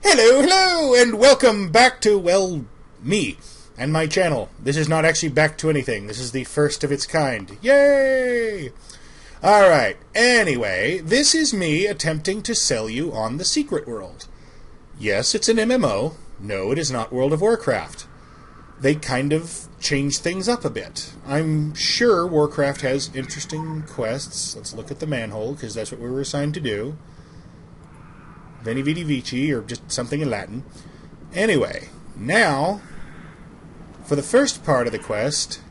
Hello, hello, and welcome back to, well, me and my channel. This is not actually back to anything. This is the first of its kind. Yay! Alright, anyway, this is me attempting to sell you on the Secret World. Yes, it's an MMO. No, it is not World of Warcraft. They kind of changed things up a bit. I'm sure Warcraft has interesting quests. Let's look at the manhole, because that's what we were assigned to do. Veni Vidi Vici, or just something in Latin. Anyway, now, for the first part of the quest,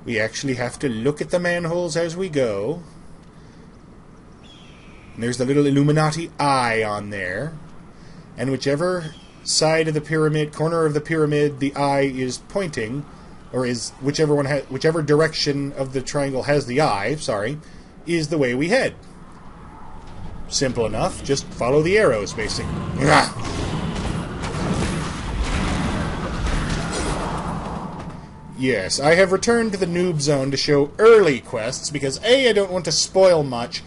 we actually have to look at the manholes as we go. And there's the little Illuminati eye on there. And whichever side of the pyramid, corner of the pyramid, the eye is pointing, or is whichever direction of the triangle has the eye, is the way we head. Simple enough. Just follow the arrows, basically. Yes, I have returned to the noob zone to show early quests, because A, I don't want to spoil much,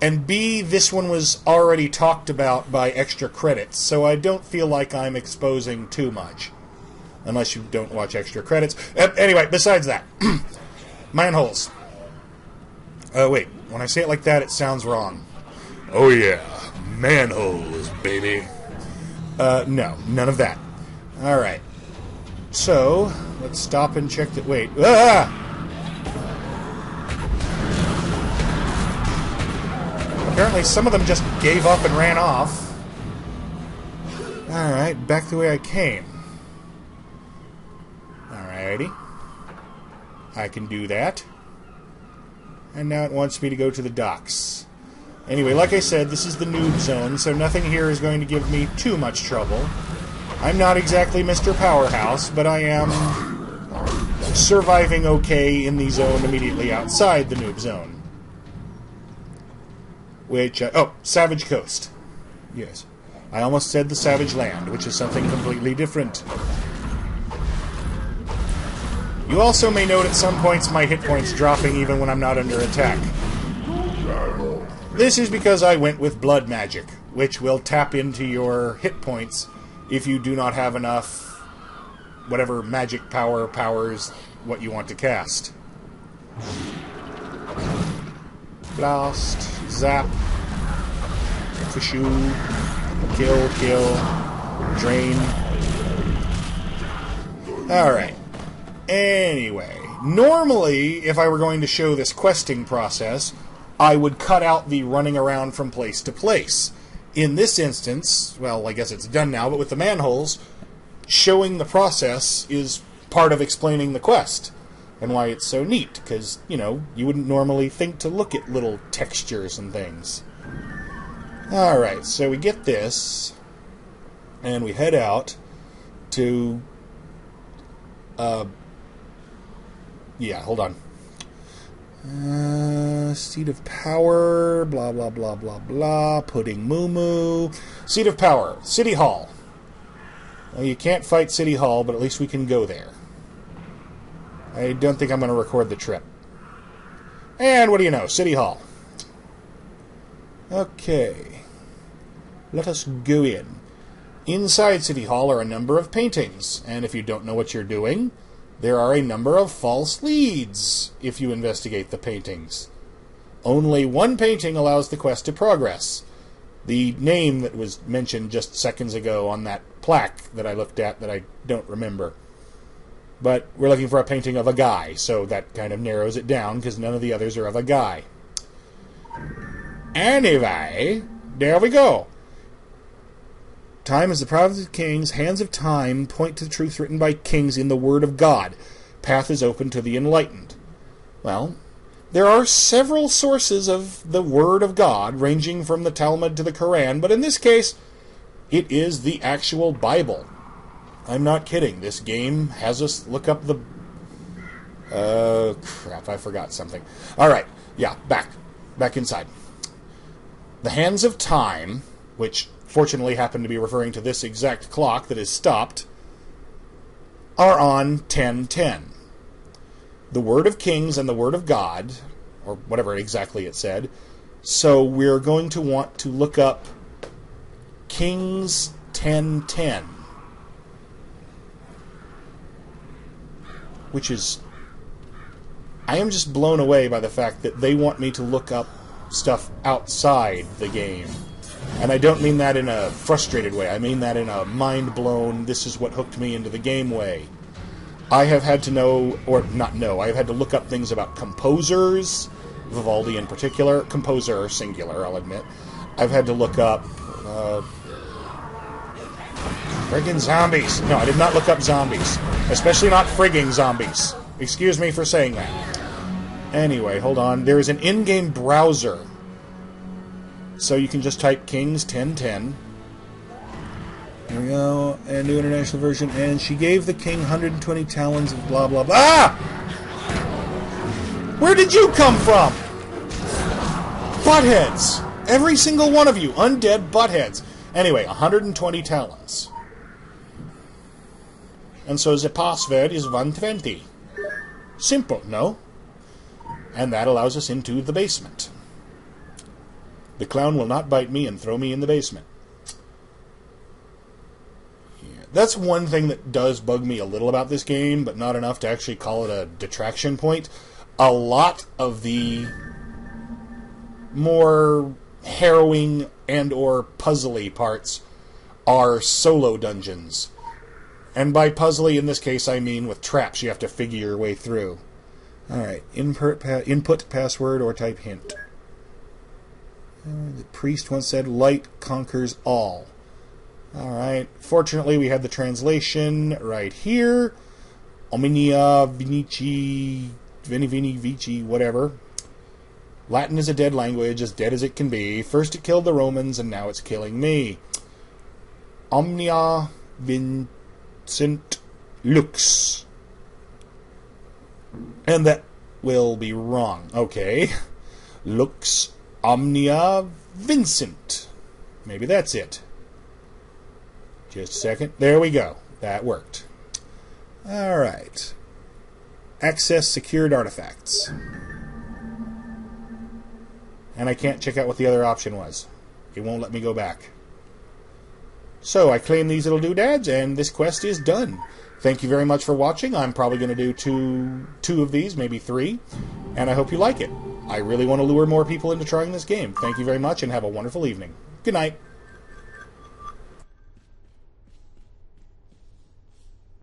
and B, this one was already talked about by extra credits, so I don't feel like I'm exposing too much. Unless you don't watch extra credits. Anyway, besides that. Manholes. Wait, when I say it like that, it sounds wrong. Oh yeah, manholes, baby. No, none of that. Alright. So, let's stop and check that. Wait. Ah! Apparently some of them just gave up and ran off. Alright, back the way I came. Alrighty. I can do that. And now it wants me to go to the docks. Anyway, like I said, this is the noob zone, so nothing here is going to give me too much trouble. I'm not exactly Mr. Powerhouse, but I am surviving okay in the zone immediately outside the noob zone. Which, oh, Savage Coast. Yes. I almost said the Savage Land, which is something completely different. You also may note at some points my hit points dropping even when I'm not under attack. This is because I went with blood magic, which will tap into your hit points if you do not have enough whatever magic power powers what you want to cast. Blast, zap, Fishoo, kill, drain. Alright. Anyway, normally, if I were going to show this questing process, I would cut out the running around from place to place. In this instance, well, I guess it's done now, but with the manholes, showing the process is part of explaining the quest. And why it's so neat, because, you know, you wouldn't normally think to look at little textures and things. Alright, so we get this, and we head out to... yeah, hold on. Seat of Power, blah, blah, blah, blah, blah, Pudding Moo Moo. Seat of Power, City Hall. Well, you can't fight City Hall, but at least we can go there. I don't think I'm going to record the trip. And what do you know, City Hall. Okay. Let us go in. Inside City Hall are a number of paintings, and if you don't know what you're doing, there are a number of false leads if you investigate the paintings. Only one painting allows the quest to progress. The name that was mentioned just seconds ago on that plaque that I looked at that I don't remember. But we're looking for a painting of a guy, so that kind of narrows it down, because none of the others are of a guy. Anyway, there we go. Time is the province of kings. Hands of time point to the truth written by kings in the Word of God. Path is open to the enlightened. Well, there are several sources of the Word of God, ranging from the Talmud to the Quran, but in this case, it is the actual Bible. I'm not kidding. This game has us look up the... crap, I forgot something. Alright, yeah, back inside. The hands of time, which fortunately happen to be referring to this exact clock that is stopped, are on 10:10. The Word of Kings and the Word of God, or whatever exactly it said, so we're going to want to look up Kings 1010. Which is... I am just blown away by the fact that they want me to look up stuff outside the game. And I don't mean that in a frustrated way. I mean that in a mind-blown, this is what hooked me into the game way. I have had to know, or not know, I have had to look up things about composers, Vivaldi in particular, composer singular, I'll admit. I've had to look up friggin' zombies. No, I did not look up zombies. Especially not frigging zombies. Excuse me for saying that. Anyway, hold on. There is an in-game browser. So you can just type Kings 1010. There we go. And new international version. And she gave the king 120 talons of blah blah blah. Ah! Where did you come from? Buttheads! Every single one of you. Undead buttheads. Anyway, 120 talons. And so the password is 120. Simple, no? And that allows us into the basement. The clown will not bite me and throw me in the basement. Yeah, that's one thing that does bug me a little about this game, but not enough to actually call it a detraction point. A lot of the more harrowing and or puzzly parts are solo dungeons. And by puzzly in this case I mean with traps you have to figure your way through. Alright, input password or type hint. The priest once said, light conquers all. Alright, fortunately we have the translation right here. Omnia Vinici, Vini Vici, whatever. Latin is a dead language, as dead as it can be. First it killed the Romans, and now it's killing me. Omnia Vincit Lux. And that will be wrong. Okay. Lux Omnia Vincent. Maybe that's it. Just a second. There we go. That worked. Alright. Access secured artifacts. And I can't check out what the other option was. It won't let me go back. So, I claim these little doodads, and this quest is done. Thank you very much for watching. I'm probably going to do two of these, maybe 3. And I hope you like it. I really want to lure more people into trying this game. Thank you very much, and have a wonderful evening. Good night.